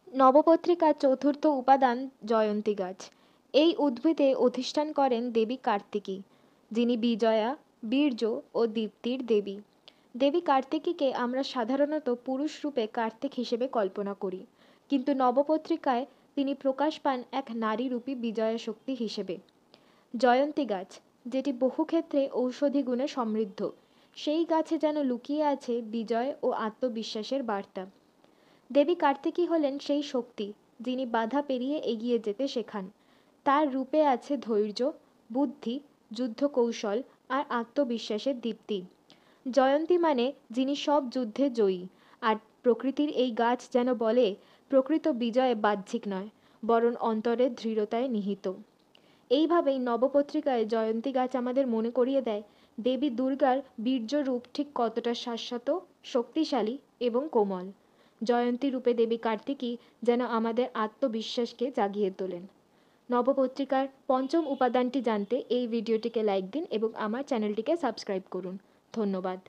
নবপত্রিকার চতুর্থ উপাদান জয়ন্তী গাছ। এই উদ্ভিদে অধিষ্ঠান করেন দেবী কার্তিকী, যিনি বিজয়া, বীর্য ও দীপ্তির দেবী। দেবী কার্তিকীকে আমরা সাধারণত পুরুষ রূপে কার্তিক হিসেবে কল্পনা করি, কিন্তু নবপত্রিকায় তিনি প্রকাশ পান এক নারীরূপী বিজয়া শক্তি হিসেবে। জয়ন্তী গাছ, যেটি বহু ক্ষেত্রে ঔষধি গুণে সমৃদ্ধ, সেই গাছে যেন লুকিয়ে আছে বিজয় ও আত্মবিশ্বাসের বার্তা। দেবী কার্তিকী হলেন সেই শক্তি, যিনি বাধা পেরিয়ে এগিয়ে যেতে শেখান। তার রূপে আছে ধৈর্য, বুদ্ধি, যুদ্ধ কৌশল আর আত্মবিশ্বাসের দীপ্তি। জয়ন্তী মানে যিনি সব যুদ্ধে জয়ী। আর প্রকৃতির এই গাছ যেন বলে, প্রকৃত বিজয় বাহ্যিক নয়, বরং অন্তরের দৃঢ়তায় নিহিত। এইভাবেই নবপত্রিকায় জয়ন্তী গাছ আমাদের মনে করিয়ে দেয় দেবী দুর্গার বীর্য রূপ ঠিক কতটা শাশ্বত, শক্তিশালী এবং কোমল। জয়ন্তী রূপে দেবী কার্তিকী যেন আমাদের আত্মবিশ্বাসকে জাগিয়ে তোলেন। নবপত্রিকার পঞ্চম উপাদানটি জানতে এই ভিডিওটিকে লাইক দিন এবং আমার চ্যানেলটিকে সাবস্ক্রাইব করুন। ধন্যবাদ।